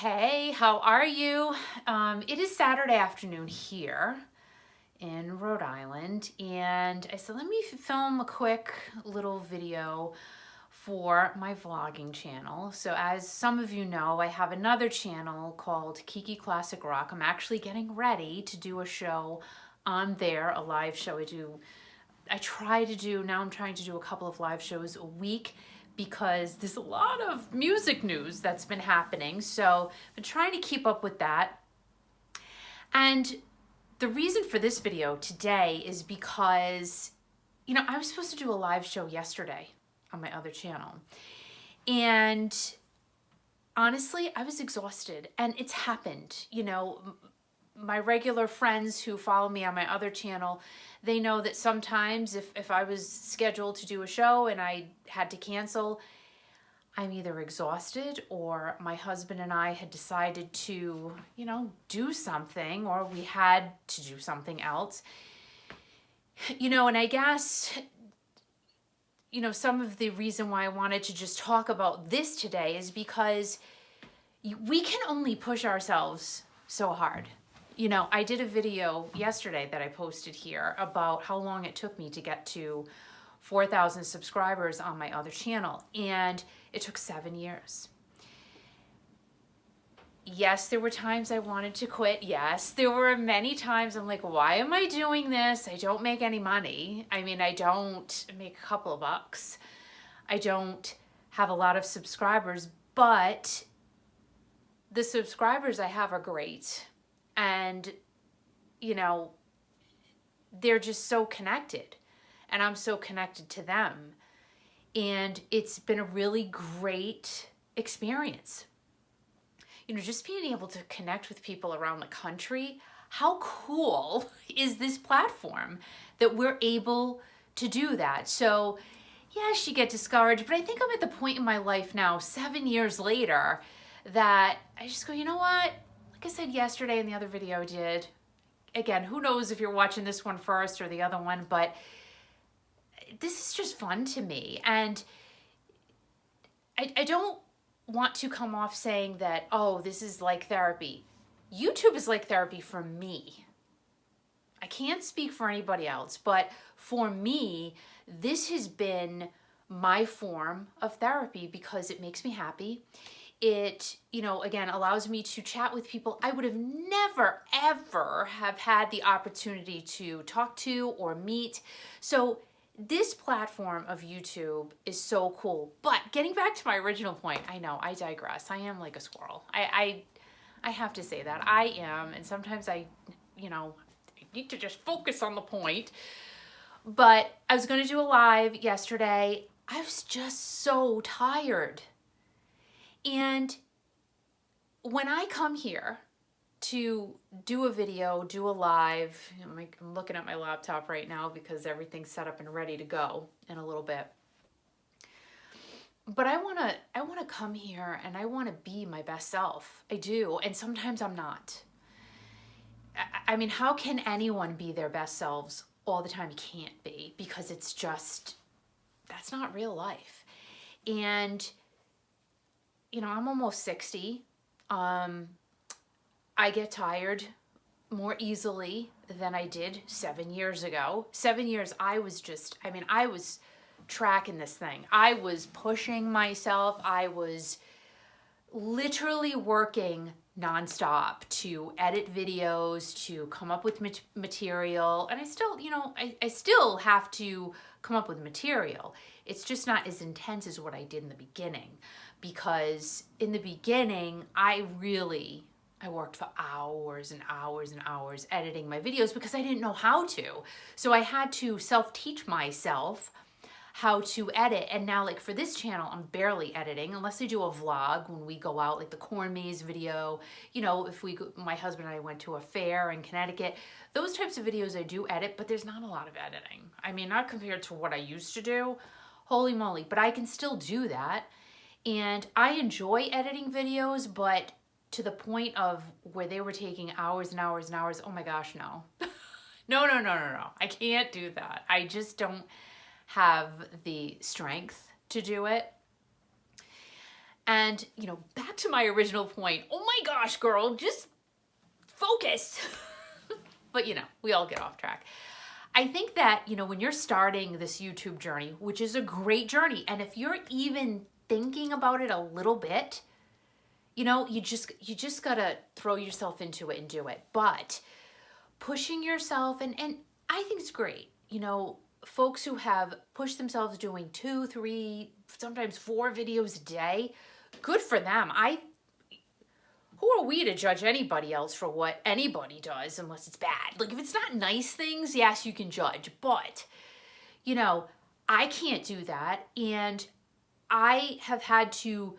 Hey, how are you? It is Saturday afternoon here in Rhode Island, and I said, let me film a quick little video for my vlogging channel. So as some of you know, I have another channel called Kiki Classic Rock. I'm actually getting ready to do a show on there, a live show. Now I'm trying to do a couple of live shows a week because there's a lot of music news that's been happening. So I've been trying to keep up with that. And the reason for this video today is because, I was supposed to do a live show yesterday on my other channel. And honestly, I was exhausted, and it's happened. My regular friends who follow me on my other channel, they know that sometimes if I was scheduled to do a show and I had to cancel, I'm either exhausted or my husband and I had decided to, do something, or we had to do something else. And I guess, some of the reason why I wanted to just talk about this today is because we can only push ourselves so hard. I did a video yesterday that I posted here about how long it took me to get to 4,000 subscribers on my other channel, and it took 7 years. Yes, there were times I wanted to quit. Yes, there were many times I'm like, why am I doing this? I don't make any money. I don't make a couple of bucks. I don't have a lot of subscribers, but the subscribers I have are great. And, they're just so connected, and I'm so connected to them. And it's been a really great experience. Just being able to connect with people around the country. How cool is this platform that we're able to do that? So, yes, you get discouraged, but I think I'm at the point in my life now, 7 years later, that I just go, you know what? Like I said yesterday in the other video I did, again, who knows if you're watching this one first or the other one, but this is just fun to me. And I don't want to come off saying that, oh, this is like therapy. YouTube is like therapy for me. I can't speak for anybody else, but for me, this has been my form of therapy because it makes me happy. It, again, allows me to chat with people I would have never, ever have had the opportunity to talk to or meet. So this platform of YouTube is so cool. But getting back to my original point, I know, I digress. I am like a squirrel. I have to say that. I am, and sometimes I need to just focus on the point. But I was going to do a live yesterday. I was just so tired. And when I come here to do a video, do a live, I'm looking at my laptop right now because everything's set up and ready to go in a little bit. But I want to come here and I want to be my best self. I do. And sometimes I'm not. How can anyone be their best selves all the time? You can't be, because that's not real life. And I'm almost 60. I get tired more easily than I did 7 years ago. 7 years, I was tracking this thing. I was pushing myself. I was literally working nonstop to edit videos, to come up with material. And I still, I still have to come up with material. It's just not as intense as what I did in the beginning. Because in the beginning, I worked for hours and hours and hours editing my videos because I didn't know how to. So I had to self-teach myself how to edit. And now, like for this channel, I'm barely editing unless I do a vlog when we go out, like the corn maze video. If my husband and I went to a fair in Connecticut, those types of videos I do edit, but there's not a lot of editing. Not compared to what I used to do. Holy moly, but I can still do that. And I enjoy editing videos, but to the point of where they were taking hours and hours and hours, oh my gosh, no. No. I can't do that. I just don't have the strength to do it. And, back to my original point. Oh my gosh, girl, just focus. But we all get off track. I think that, when you're starting this YouTube journey, which is a great journey, and if you're even thinking about it a little bit, you just gotta throw yourself into it and do it. But pushing yourself, and I think it's great. Folks who have pushed themselves doing 2, 3, sometimes 4 videos a day, good for them. Who are we to judge anybody else for what anybody does unless it's bad? Like, if it's not nice things, yes, you can judge. But, I can't do that. And I have had to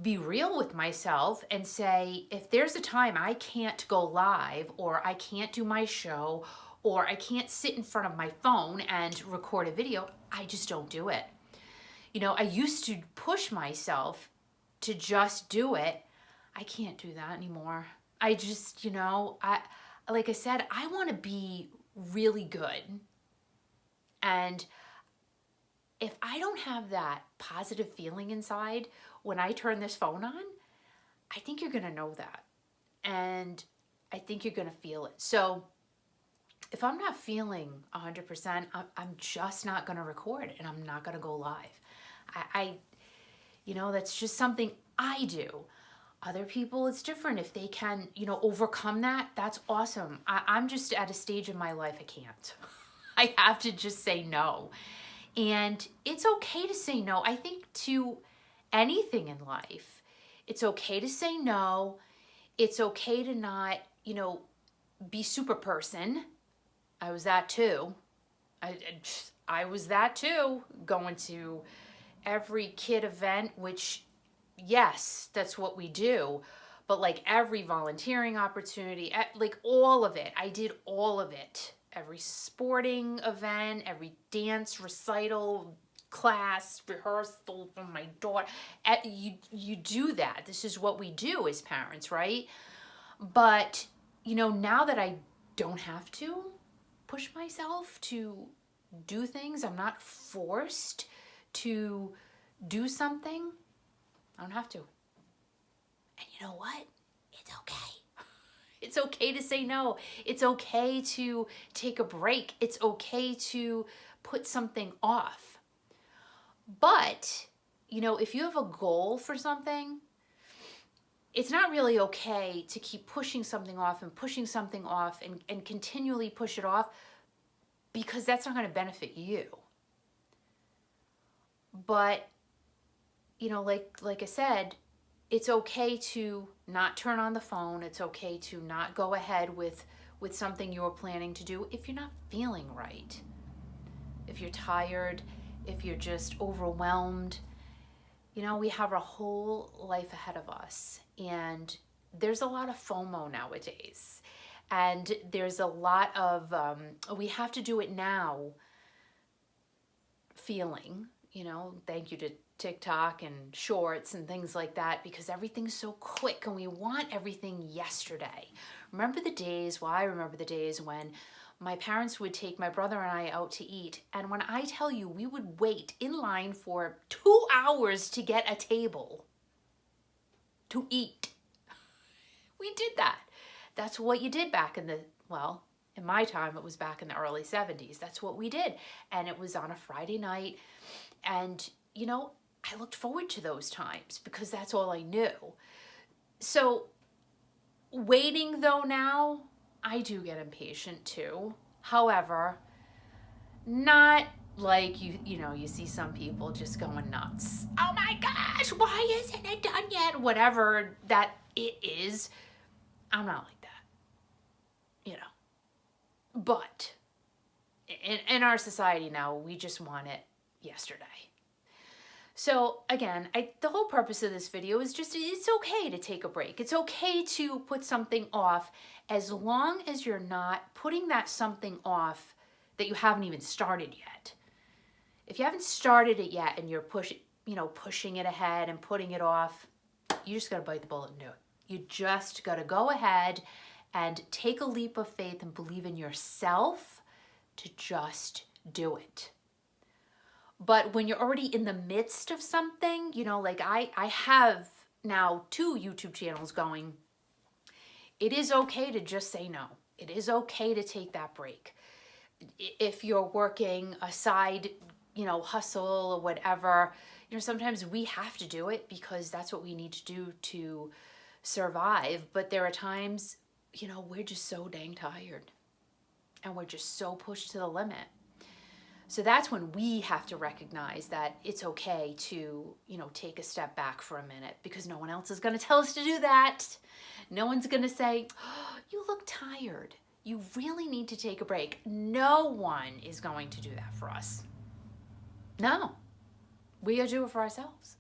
be real with myself and say, if there's a time I can't go live, or I can't do my show, or I can't sit in front of my phone and record a video, I just don't do it. I used to push myself to just do it. I can't do that anymore. I just, like I said, I want to be really good. And if I don't have that positive feeling inside when I turn this phone on, I think you're going to know that. And I think you're going to feel it. So if I'm not feeling 100%, I'm just not going to record, and I'm not going to go live. That's just something I do. Other people, it's different. If they can, overcome that, that's awesome. I'm just at a stage in my life I can't. I have to just say no. And it's okay to say no. I think to anything in life, it's okay to say no. It's okay to not, be super person. I was that too. I was that too, going to every kid event, which, yes, that's what we do. But like every volunteering opportunity, like all of it, I did all of it. Every sporting event, every dance recital, class, rehearsal for my daughter. You do that. This is what we do as parents, right? But, now that I don't have to push myself to do things, I'm not forced to do something, I don't have to. And you know what? It's okay. It's okay to say no. It's okay to take a break. It's okay to put something off. But, if you have a goal for something, it's not really okay to keep pushing something off and continually push it off, because that's not going to benefit you. But, like I said, it's okay to not turn on the phone. It's okay to not go ahead with something you're planning to do if you're not feeling right. If you're tired, if you're just overwhelmed. We have a whole life ahead of us, and there's a lot of FOMO nowadays. And there's a lot of, we have to do it now feeling, thank you to TikTok and shorts and things like that, because everything's so quick and we want everything yesterday. I remember the days when my parents would take my brother and I out to eat. And when I tell you, we would wait in line for 2 hours to get a table to eat. We did that. That's what you did back in in my time, it was back in the early 70s. That's what we did. And it was on a Friday night. And, I looked forward to those times because that's all I knew. So waiting though now, I do get impatient too. However, not like you see some people just going nuts. Oh my gosh, why isn't it done yet? Whatever that it is, I'm not like that. But in our society now, we just want it yesterday. So again, the whole purpose of this video is just, it's okay to take a break. It's okay to put something off, as long as you're not putting that something off that you haven't even started yet. If you haven't started it yet and you're pushing it ahead and putting it off, you just got to bite the bullet and do it. You just got to go ahead and take a leap of faith and believe in yourself to just do it. But when you're already in the midst of something, like I have now 2 YouTube channels going, it is okay to just say no. It is okay to take that break. If you're working a side, hustle or whatever, sometimes we have to do it because that's what we need to do to survive. But there are times, we're just so dang tired and we're just so pushed to the limit. So that's when we have to recognize that it's okay to, take a step back for a minute, because no one else is going to tell us to do that. No one's going to say, oh, you look tired. You really need to take a break. No one is going to do that for us. No, we gotta do it for ourselves.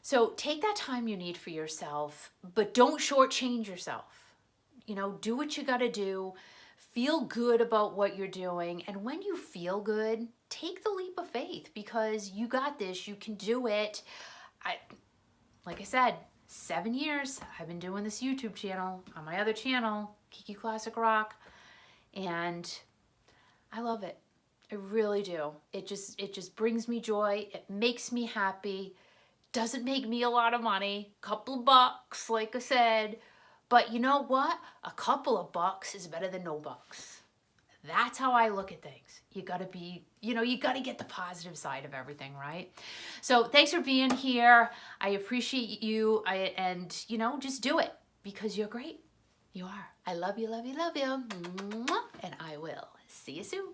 So take that time you need for yourself, but don't shortchange yourself. Do what you gotta do. Feel good about what you're doing. And when you feel good, take the leap of faith, because you got this, you can do it. Like I said, 7 years I've been doing this YouTube channel on my other channel, Kiki Classic Rock, and I love it. I really do. It just brings me joy. It makes me happy. Doesn't make me a lot of money, couple of bucks, like I said, but you know what? A couple of bucks is better than no bucks. That's how I look at things. You gotta be, you gotta get the positive side of everything, right? So thanks for being here. I appreciate you. And just do it, because you're great. You are. I love you, love you, love you. And I will see you soon.